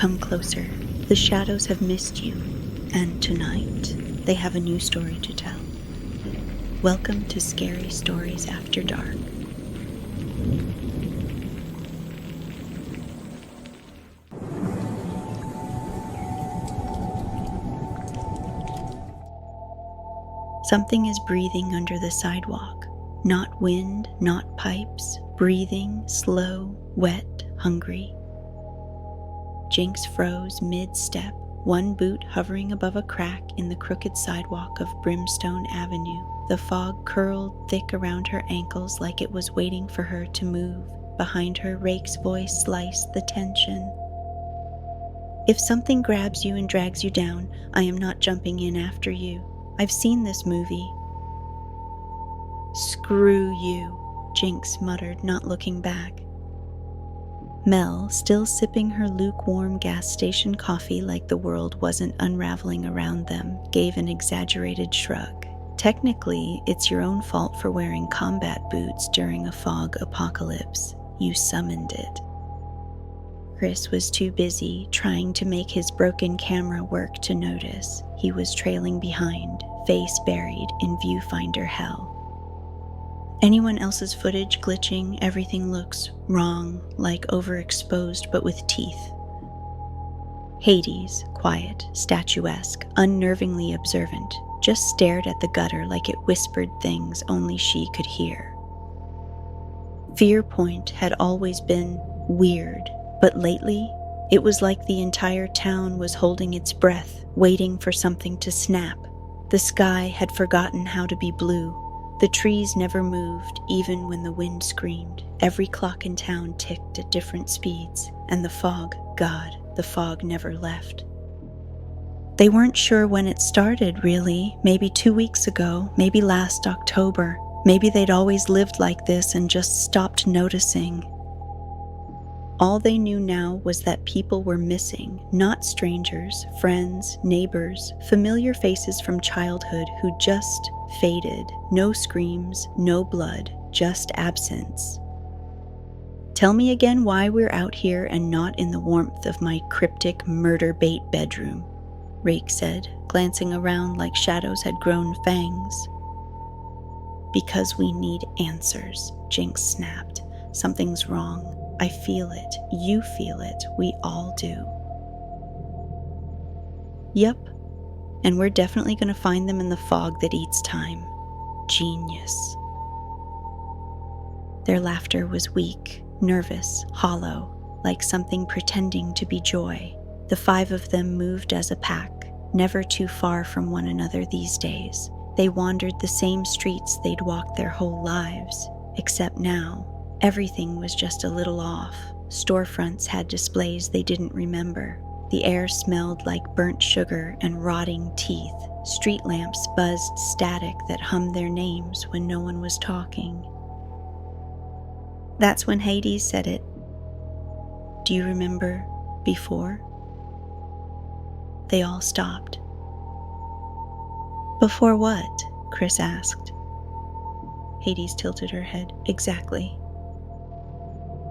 Come closer. The shadows have missed you, and tonight they have a new story to tell. Welcome to Scary Stories After Dark. Something is breathing under the sidewalk. Not wind, not pipes. Breathing, slow, wet, hungry. Jinx froze mid-step, one boot hovering above a crack in the crooked sidewalk of Brimstone Avenue. The fog curled thick around her ankles like it was waiting for her to move. Behind her, Rake's voice sliced the tension. If something grabs you and drags you down, I am not jumping in after you. I've seen this movie. Screw you, Jinx muttered, not looking back. Mel, still sipping her lukewarm gas station coffee like the world wasn't unraveling around them, gave an exaggerated shrug. Technically, it's your own fault for wearing combat boots during a fog apocalypse. You summoned it. Chris was too busy trying to make his broken camera work to notice. He was trailing behind, face buried in viewfinder hell. Anyone else's footage glitching, everything looks wrong, like overexposed but with teeth. Hades, quiet, statuesque, unnervingly observant, just stared at the gutter like it whispered things only she could hear. Fear Point had always been weird, but lately, it was like the entire town was holding its breath, waiting for something to snap. The sky had forgotten how to be blue. The trees never moved, even when the wind screamed. Every clock in town ticked at different speeds, and the fog, God, the fog never left. They weren't sure when it started, really. Maybe 2 weeks ago, maybe last October. Maybe they'd always lived like this and just stopped noticing. All they knew now was that people were missing, not strangers, friends, neighbors, familiar faces from childhood who just faded. No screams, no blood, just absence. Tell me again why we're out here and not in the warmth of my cryptic murder-bait bedroom, Rake said, glancing around like shadows had grown fangs. Because we need answers, Jinx snapped. Something's wrong. I feel it. You feel it. We all do. Yep. And we're definitely going to find them in the fog that eats time. Genius. Their laughter was weak, nervous, hollow, like something pretending to be joy. The five of them moved as a pack, never too far from one another these days. They wandered the same streets they'd walked their whole lives, except now, everything was just a little off. Storefronts had displays they didn't remember. The air smelled like burnt sugar and rotting teeth. Street lamps buzzed static that hummed their names when no one was talking. That's when Hades said it. Do you remember before? They all stopped. Before what? Chris asked. Hades tilted her head. Exactly.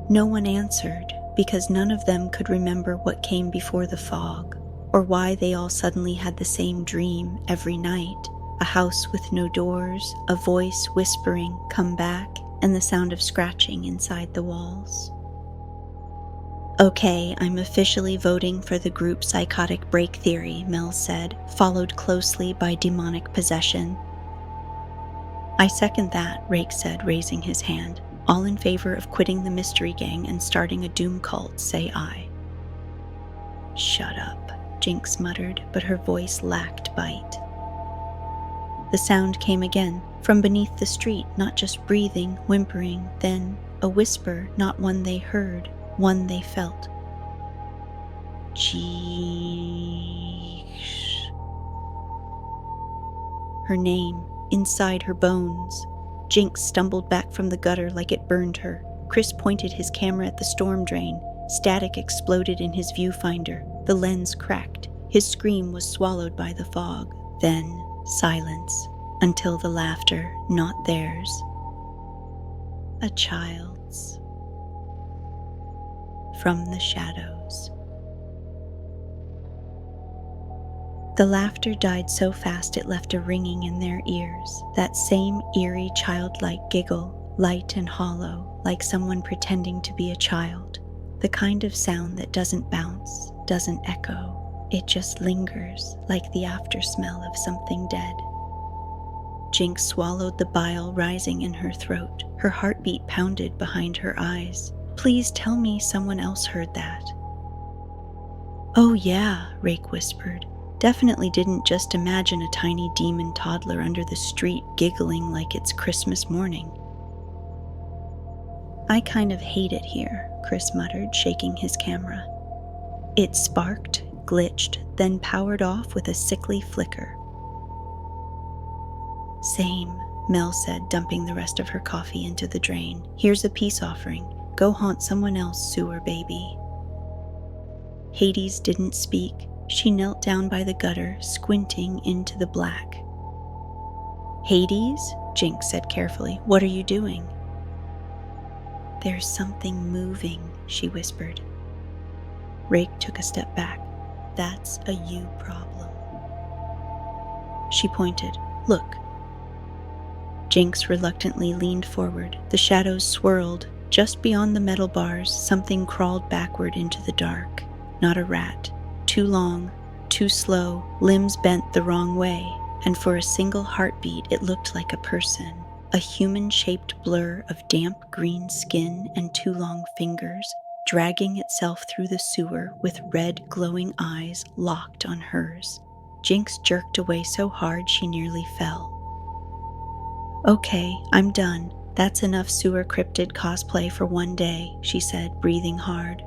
No one answered, because none of them could remember what came before the fog, or why they all suddenly had the same dream every night. A house with no doors, a voice whispering, "Come back," and the sound of scratching inside the walls. Okay, I'm officially voting for the group psychotic break theory, Mel said, followed closely by demonic possession. I second that, Rake said, raising his hand. All in favor of quitting the mystery gang and starting a doom cult, say aye. Shut up, Jinx muttered, but her voice lacked bite. The sound came again, from beneath the street, not just breathing, whimpering, then a whisper, not one they heard, one they felt. Jeesh. Her name, inside her bones. Jinx stumbled back from the gutter like it burned her. Chris pointed his camera at the storm drain. Static exploded in his viewfinder. The lens cracked. His scream was swallowed by the fog. Then silence, until the laughter, not theirs, a child's. From the shadows. The laughter died so fast it left a ringing in their ears, that same eerie childlike giggle, light and hollow, like someone pretending to be a child. The kind of sound that doesn't bounce, doesn't echo, it just lingers like the aftersmell of something dead. Jinx swallowed the bile rising in her throat. Her heartbeat pounded behind her eyes. Please tell me someone else heard that. Oh yeah, Rake whispered. Definitely didn't just imagine a tiny demon toddler under the street giggling like it's Christmas morning. I kind of hate it here, Chris muttered, shaking his camera. It sparked, glitched, then powered off with a sickly flicker. Same, Mel said, dumping the rest of her coffee into the drain. Here's a peace offering. Go haunt someone else, sewer baby. Hades didn't speak. She knelt down by the gutter, squinting into the black. Hades, Jinx said carefully, what are you doing? There's something moving, she whispered. Rake took a step back. That's a you problem. She pointed. Look. Jinx reluctantly leaned forward. The shadows swirled. Just beyond the metal bars, something crawled backward into the dark. Not a rat. Too long, too slow, limbs bent the wrong way, and for a single heartbeat it looked like a person. A human-shaped blur of damp green skin and two long fingers, dragging itself through the sewer with red glowing eyes locked on hers. Jinx jerked away so hard she nearly fell. Okay, I'm done. That's enough sewer cryptid cosplay for one day, she said, breathing hard.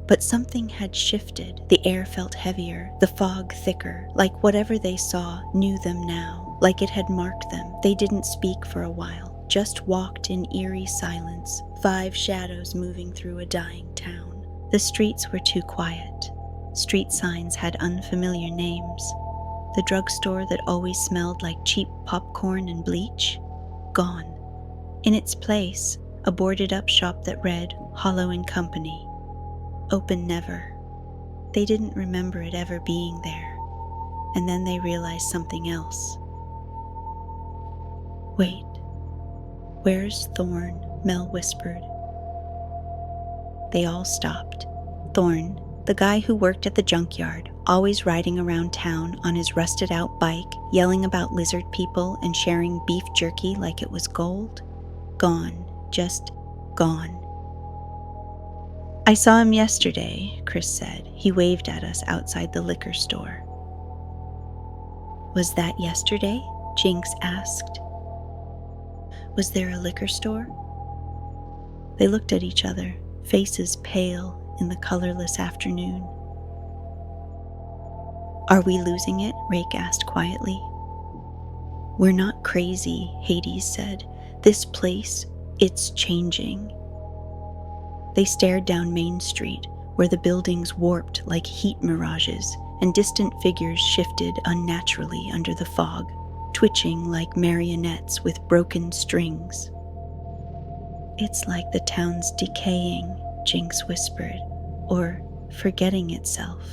But something had shifted. The air felt heavier, the fog thicker, like whatever they saw knew them now, like it had marked them. They didn't speak for a while, just walked in eerie silence, 5 shadows moving through a dying town. The streets were too quiet. Street signs had unfamiliar names. The drugstore that always smelled like cheap popcorn and bleach? Gone. In its place, a boarded-up shop that read Hollow & Company. Open never. They didn't remember it ever being there. And then they realized something else. Wait. Where's Thorn? Mel whispered. They all stopped. Thorn, the guy who worked at the junkyard, always riding around town on his rusted-out bike, yelling about lizard people and sharing beef jerky like it was gold? Gone. Just gone. I saw him yesterday, Chris said. He waved at us outside the liquor store. Was that yesterday? Jinx asked. Was there a liquor store? They looked at each other, faces pale in the colorless afternoon. Are we losing it? Rake asked quietly. We're not crazy, Hades said. This place, it's changing. They stared down Main Street, where the buildings warped like heat mirages, and distant figures shifted unnaturally under the fog, twitching like marionettes with broken strings. It's like the town's decaying, Jinx whispered, or forgetting itself.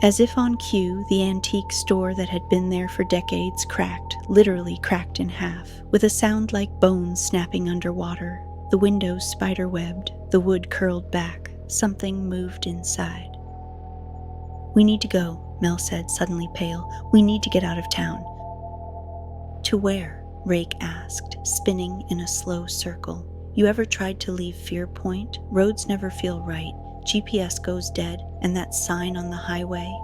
As if on cue, the antique store that had been there for decades cracked, literally cracked in half, with a sound like bones snapping underwater. The windows spider-webbed, the wood curled back. Something moved inside. We need to go, Mel said, suddenly pale. We need to get out of town. To where? Rake asked, spinning in a slow circle. You ever tried to leave Fear Point? Roads never feel right. GPS goes dead, and that sign on the highway.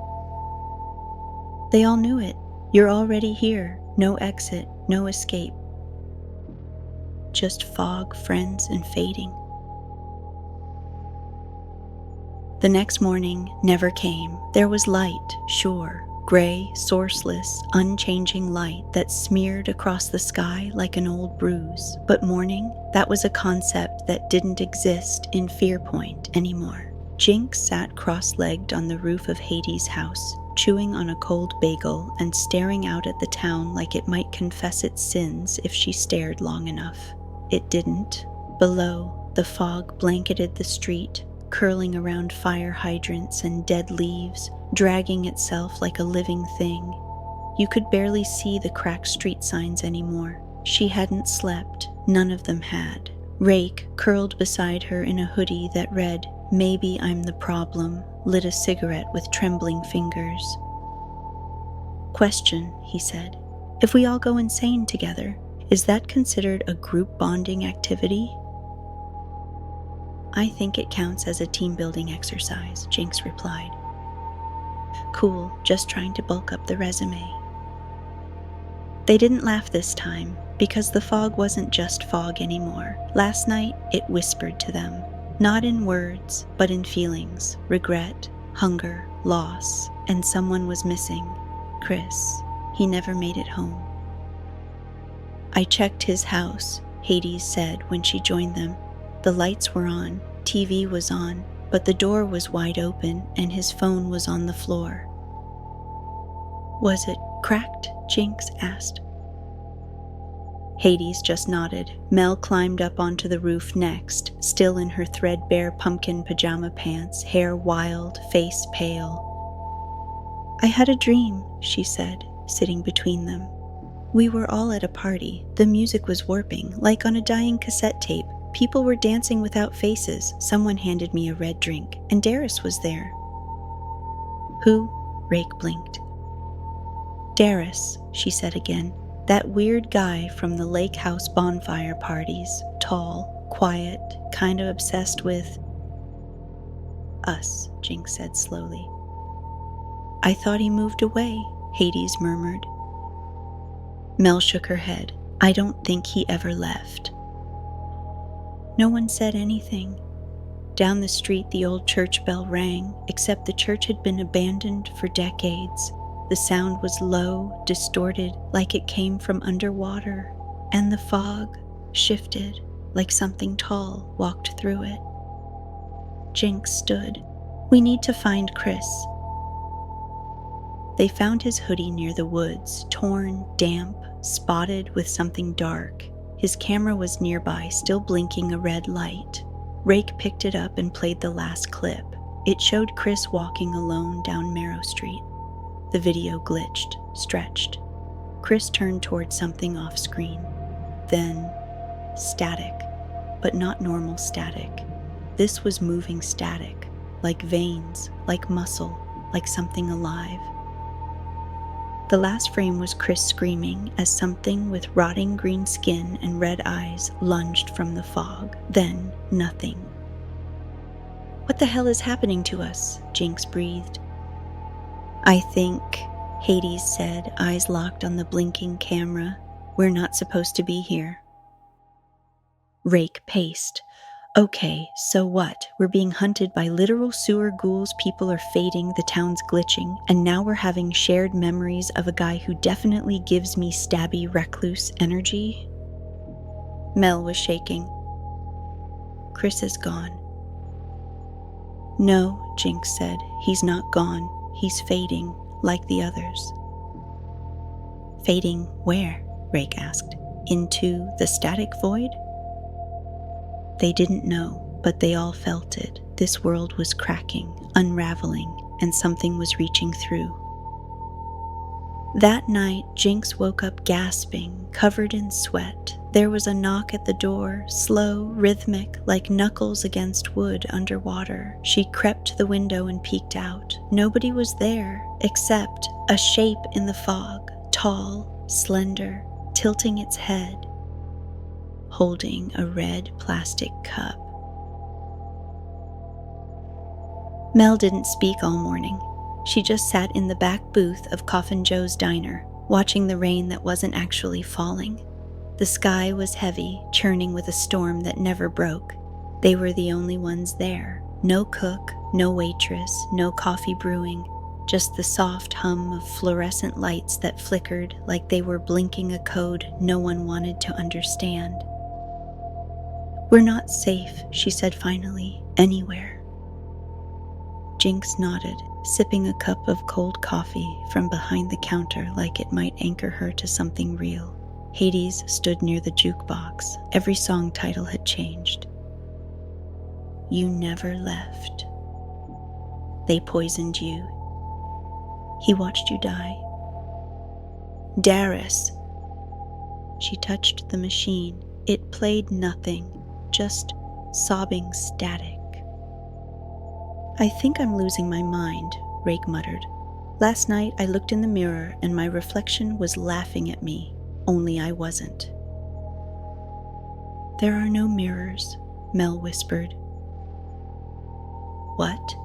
They all knew it. You're already here. No exit, no escape. Just fog, friends, and fading. The next morning never came. There was light, sure, gray, sourceless, unchanging light that smeared across the sky like an old bruise. But morning, that was a concept that didn't exist in Fear Point anymore. Jinx sat cross-legged on the roof of Hades' house, chewing on a cold bagel and staring out at the town like it might confess its sins if she stared long enough. It didn't. Below, the fog blanketed the street, curling around fire hydrants and dead leaves, dragging itself like a living thing. You could barely see the cracked street signs anymore. She hadn't slept. None of them had. Rake, curled beside her in a hoodie that read, "Maybe I'm the problem," lit a cigarette with trembling fingers. "Question," he said. "If we all go insane together, is that considered a group bonding activity?" "I think it counts as a team-building exercise," Jinx replied. "Cool, just trying to bulk up the resume." They didn't laugh this time, because the fog wasn't just fog anymore. Last night, it whispered to them, not in words, but in feelings: regret, hunger, loss, and someone was missing. Chris. He never made it home. "I checked his house," Hades said when she joined them. The lights were on, TV was on, but the door was wide open and his phone was on the floor. "Was it cracked?" Jinx asked. Hades just nodded. Mel climbed up onto the roof next, still in her threadbare pumpkin pajama pants, hair wild, face pale. "I had a dream," she said, sitting between them. "We were all at a party. The music was warping, like on a dying cassette tape. People were dancing without faces. Someone handed me a red drink, and Darius was there." "Who?" Rake blinked. "Darius," she said again. "That weird guy from the lake house bonfire parties. Tall, quiet, kind of obsessed with us," Jinx said slowly. "I thought he moved away," Hades murmured. Mel shook her head. "I don't think he ever left." No one said anything. Down the street, the old church bell rang, except the church had been abandoned for decades. The sound was low, distorted, like it came from underwater, and the fog shifted, like something tall walked through it. Jinx stood. "We need to find Chris." They found his hoodie near the woods, torn, damp, spotted with something dark. His camera was nearby, still blinking a red light. Rake picked it up and played the last clip. It showed Chris walking alone down Marrow Street. The video glitched, stretched. Chris turned toward something off-screen. Then, static, but not normal static. This was moving static, like veins, like muscle, like something alive. The last frame was Chris screaming as something with rotting green skin and red eyes lunged from the fog. Then, nothing. "What the hell is happening to us?" Jinx breathed. "I think," Hades said, eyes locked on the blinking camera, "we're not supposed to be here." Rake paced. "Okay, so what? We're being hunted by literal sewer ghouls, people are fading, the town's glitching, and now we're having shared memories of a guy who definitely gives me stabby recluse energy?" Mel was shaking. "Chris is gone." "No," Jinx said, "he's not gone. He's fading, like the others." "Fading where?" Rake asked. "Into the static void?" They didn't know, but they all felt it. This world was cracking, unraveling, and something was reaching through. That night, Jinx woke up gasping, covered in sweat. There was a knock at the door, slow, rhythmic, like knuckles against wood underwater. She crept to the window and peeked out. Nobody was there, except a shape in the fog, tall, slender, tilting its head, holding a red plastic cup. Mel didn't speak all morning. She just sat in the back booth of Coffin Joe's diner, watching the rain that wasn't actually falling. The sky was heavy, churning with a storm that never broke. They were the only ones there. No cook, no waitress, no coffee brewing, just the soft hum of fluorescent lights that flickered like they were blinking a code no one wanted to understand. "We're not safe," she said finally, "anywhere." Jinx nodded, sipping a cup of cold coffee from behind the counter like it might anchor her to something real. Hades stood near the jukebox. Every song title had changed. You never left. They poisoned you. He watched you die. Darius. She touched the machine. It played nothing, just sobbing static. I think I'm losing my mind, Rake muttered. Last night I looked in the mirror and my reflection was laughing at me, only I wasn't. There are no mirrors, Mel whispered. What?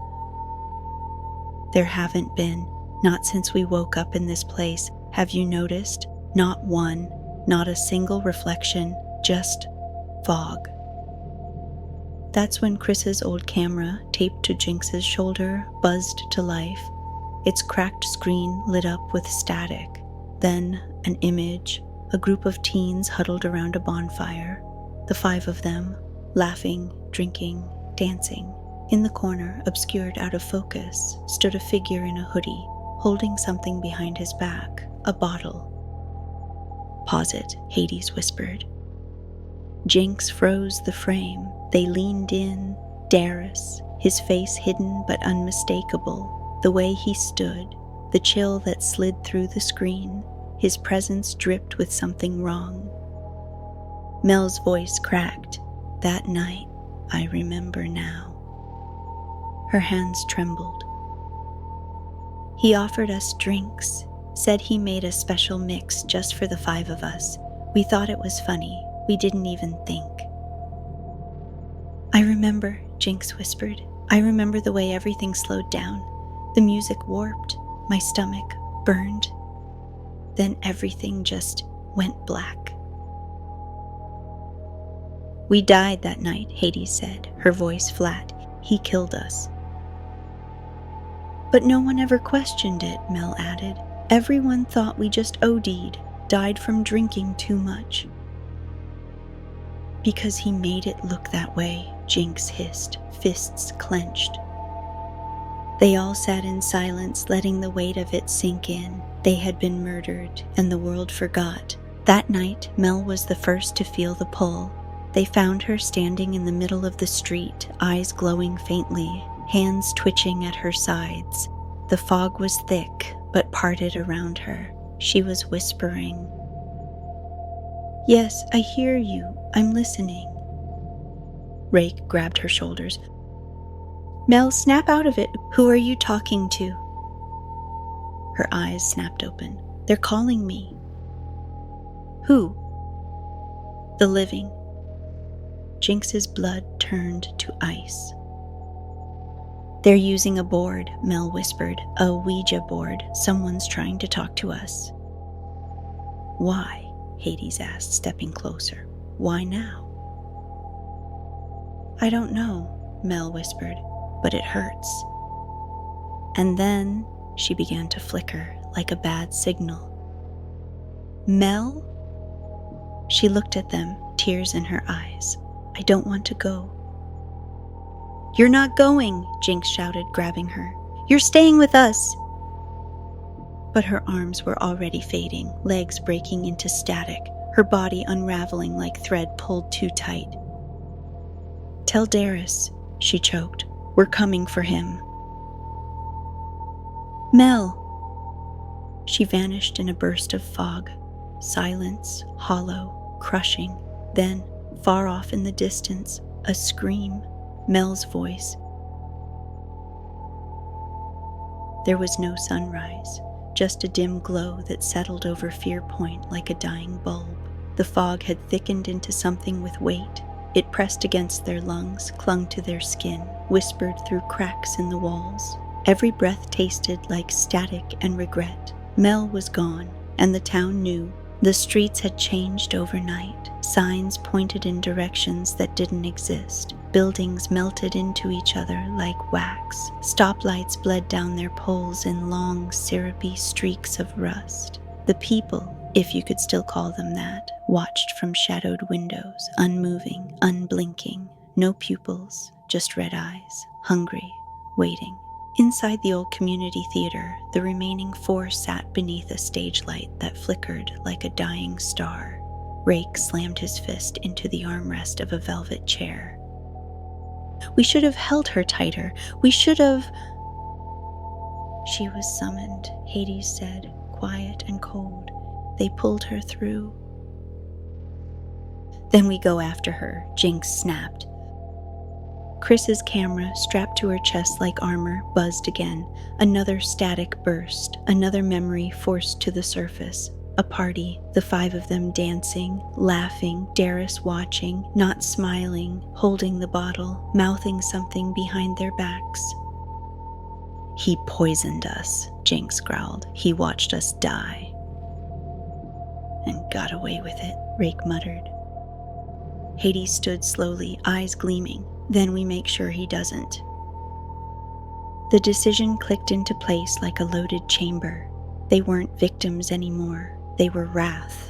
There haven't been, not since we woke up in this place. Have you noticed? Not one, not a single reflection, just fog. That's when Chris's old camera, taped to Jinx's shoulder, buzzed to life. Its cracked screen lit up with static. Then an image, a group of teens huddled around a bonfire. The 5 of them, laughing, drinking, dancing. In the corner, obscured out of focus, stood a figure in a hoodie, holding something behind his back, a bottle. Pause it, Hades whispered. Jinx froze the frame. They leaned in. Darius, his face hidden but unmistakable, the way he stood, the chill that slid through the screen, his presence dripped with something wrong. Mel's voice cracked. That night, I remember now. Her hands trembled. He offered us drinks, said he made a special mix just for the 5 of us. We thought it was funny. We didn't even think. I remember, Jinx whispered. I remember the way everything slowed down. The music warped. My stomach burned. Then everything just went black. We died that night, Hades said, her voice flat. He killed us. But no one ever questioned it, Mel added. Everyone thought we just OD'd, died from drinking too much. Because he made it look that way, Jinx hissed, fists clenched. They all sat in silence, letting the weight of it sink in. They had been murdered, and the world forgot. That night, Mel was the first to feel the pull. They found her standing in the middle of the street, eyes glowing faintly, hands twitching at her sides. The fog was thick, but parted around her. She was whispering. Yes, I hear you. I'm listening. Rake grabbed her shoulders. Mel, snap out of it. Who are you talking to? Her eyes snapped open. They're calling me. Who? The living. Jinx's blood turned to ice. They're using a board, Mel whispered. A Ouija board. Someone's trying to talk to us. Why? Hades asked, stepping closer. Why now? I don't know, Mel whispered, but it hurts. And then she began to flicker like a bad signal. Mel? She looked at them, tears in her eyes. I don't want to go. You're not going, Jinx shouted, grabbing her. You're staying with us. But her arms were already fading, legs breaking into static, her body unraveling like thread pulled too tight. Tell Darius, she choked. We're coming for him. Mel! She vanished in a burst of fog. Silence, hollow, crushing. Then, far off in the distance, a scream. Mel's voice. There was no sunrise, just a dim glow that settled over Fear Point like a dying bulb. The fog had thickened into something with weight. It pressed against their lungs, clung to their skin, whispered through cracks in the walls. Every breath tasted like static and regret. Mel was gone, and the town knew. The streets had changed overnight. Signs pointed in directions that didn't exist. Buildings melted into each other like wax. Stoplights bled down their poles in long, syrupy streaks of rust. The people, if you could still call them that, watched from shadowed windows, unmoving, unblinking. No pupils, just red eyes, hungry, waiting. Inside the old community theater, the remaining 4 sat beneath a stage light that flickered like a dying star. Rake slammed his fist into the armrest of a velvet chair. We should have held her tighter. We should have. She was summoned, Hades said, quiet and cold. They pulled her through. Then we go after her, Jinx snapped. Chris's camera, strapped to her chest like armor, buzzed again. Another static burst, another memory forced to the surface. A party, the 5 of them dancing, laughing, Darius watching, not smiling, holding the bottle, mouthing something behind their backs. He poisoned us, Jinx growled. He watched us die. And got away with it, Rake muttered. Hades stood slowly, eyes gleaming. Then we make sure he doesn't. The decision clicked into place like a loaded chamber. They weren't victims anymore. They were wrath.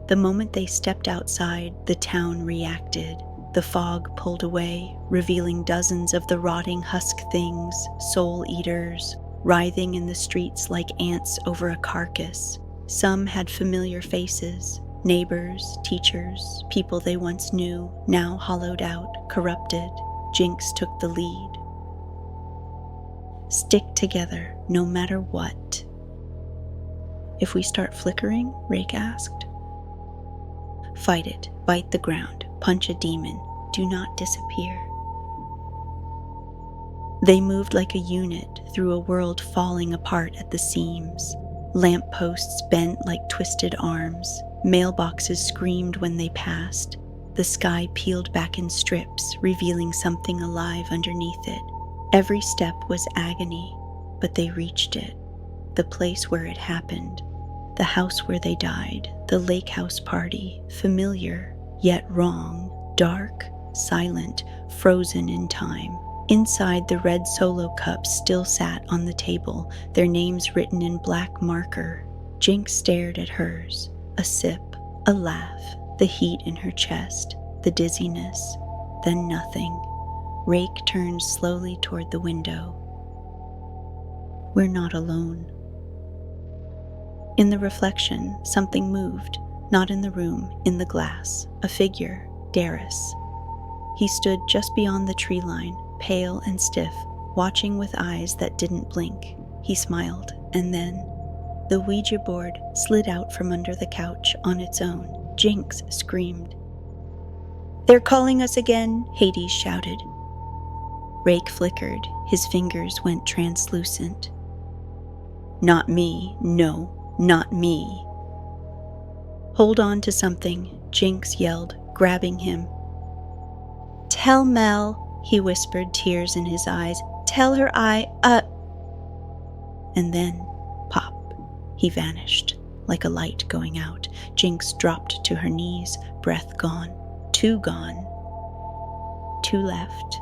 The moment they stepped outside, the town reacted. The fog pulled away, revealing dozens of the rotting husk things, soul eaters, writhing in the streets like ants over a carcass. Some had familiar faces. Neighbors, teachers, people they once knew, now hollowed out, corrupted. Jinx took the lead. Stick together, no matter what. If we start flickering, Rake asked. Fight it, bite the ground, punch a demon. Do not disappear. They moved like a unit through a world falling apart at the seams. Lampposts bent like twisted arms. Mailboxes screamed when they passed. The sky peeled back in strips, revealing something alive underneath it. Every step was agony, but they reached it. The place where it happened. The house where they died. The lake house party. Familiar, yet wrong. Dark, silent, frozen in time. Inside, the red solo cups still sat on the table, their names written in black marker. Jinx stared at hers. A sip, a laugh, the heat in her chest, the dizziness, then nothing. Rake turned slowly toward the window. We're not alone. In the reflection, something moved, not in the room, in the glass. A figure, Darius. He stood just beyond the tree line, pale and stiff, watching with eyes that didn't blink. He smiled, and then the Ouija board slid out from under the couch on its own. Jinx screamed. They're calling us again, Hades shouted. Rake flickered. His fingers went translucent. Not me, no, not me. Hold on to something, Jinx yelled, grabbing him. Tell Mel, he whispered, tears in his eyes. Tell her And then, pop. He vanished, like a light going out. Jinx dropped to her knees, breath gone. 2 gone. 2 left.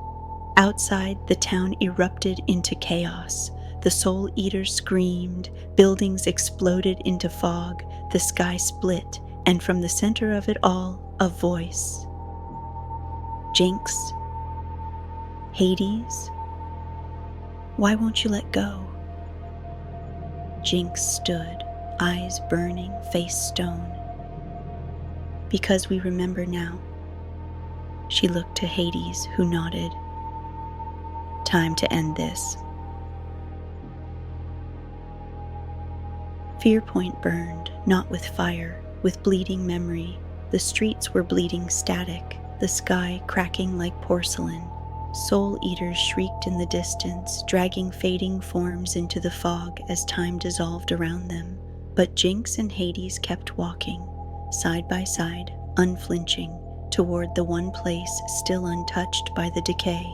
Outside, the town erupted into chaos. The soul eaters screamed, buildings exploded into fog, the sky split, and from the center of it all, a voice. Jinx? Hades? Why won't you let go? Jinx stood, eyes burning, face stone. Because we remember now. She looked to Hades, who nodded. Time to end this. Fear Point burned, not with fire, with bleeding memory. The streets were bleeding static, the sky cracking like porcelain. Soul eaters shrieked in the distance, dragging fading forms into the fog as time dissolved around them. But Jinx and Hades kept walking, side by side, unflinching, toward the one place still untouched by the decay.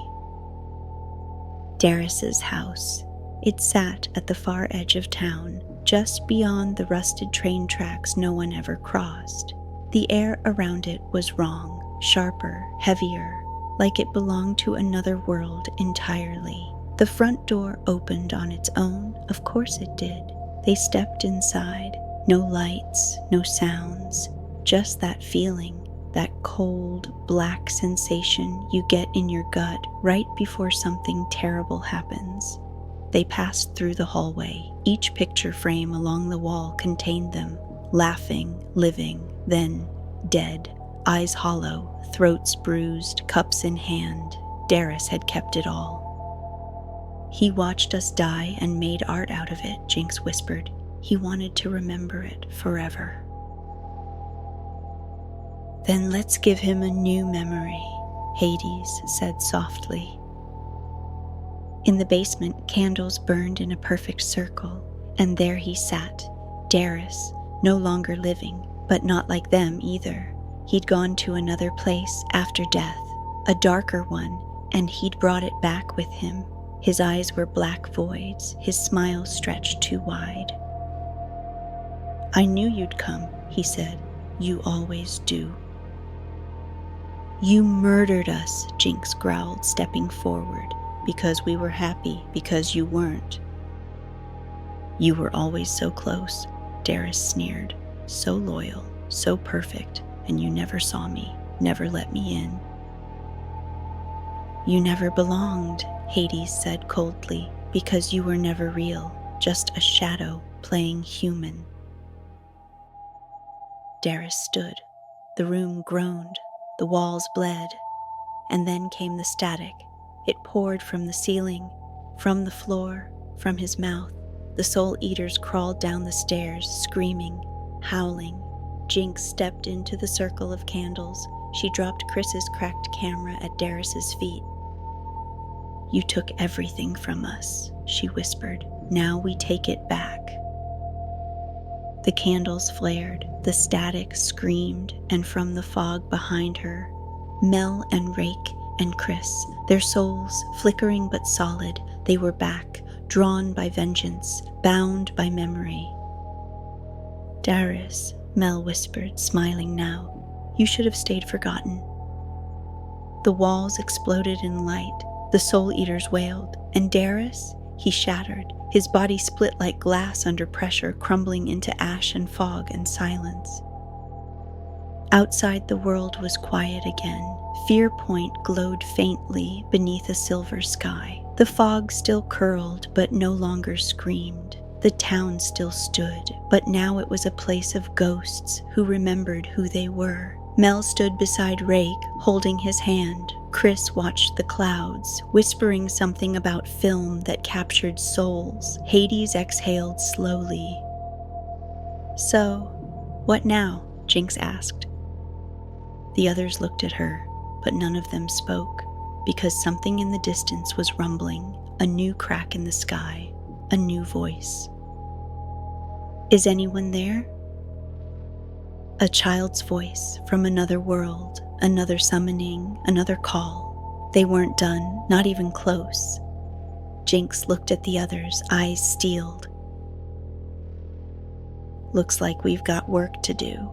Darius's house. It sat at the far edge of town, just beyond the rusted train tracks no one ever crossed. The air around it was wrong, sharper, heavier, like it belonged to another world entirely. The front door opened on its own, of course it did. They stepped inside, no lights, no sounds, just that feeling, that cold, black sensation you get in your gut right before something terrible happens. They passed through the hallway. Each picture frame along the wall contained them, laughing, living, then dead, Eyes hollow, throats bruised, cups in hand, Darius had kept it all. He watched us die and made art out of it, Jinx whispered. He wanted to remember it forever. Then let's give him a new memory, Hades said softly. In the basement, candles burned in a perfect circle, and there he sat, Darius, no longer living, but not like them either. He'd gone to another place after death, a darker one, and he'd brought it back with him. His eyes were black voids, his smile stretched too wide. I knew you'd come, he said. You always do. You murdered us, Jinx growled, stepping forward. Because we were happy, because you weren't. You were always so close, Darius sneered. So loyal, so perfect, and you never saw me, never let me in. You never belonged, Hades said coldly, because you were never real, just a shadow playing human. Darius stood. The room groaned, the walls bled, and then came the static. It poured from the ceiling, from the floor, from his mouth. The soul eaters crawled down the stairs, screaming, howling. Jinx stepped into the circle of candles. She dropped Chris's cracked camera at Darius's feet. You took everything from us, she whispered. Now we take it back. The candles flared, the static screamed, and from the fog behind her, Mel and Rake and Chris, their souls flickering but solid, they were back, drawn by vengeance, bound by memory. Darius, Mel whispered, smiling now, you should have stayed forgotten. The walls exploded in light, the soul eaters wailed, and Darius, he shattered, his body split like glass under pressure, crumbling into ash and fog and silence. Outside, the world was quiet again. Fear Point glowed faintly beneath a silver sky. The fog still curled, but no longer screamed. The town still stood, but now it was a place of ghosts who remembered who they were. Mel stood beside Rake, holding his hand. Chris watched the clouds, whispering something about film that captured souls. Hades exhaled slowly. So, what now? Jinx asked. The others looked at her, but none of them spoke, because something in the distance was rumbling, a new crack in the sky, a new voice. Is anyone there? A child's voice from another world, another summoning, another call. They weren't done, not even close. Jinx looked at the others, eyes steeled. Looks like we've got work to do.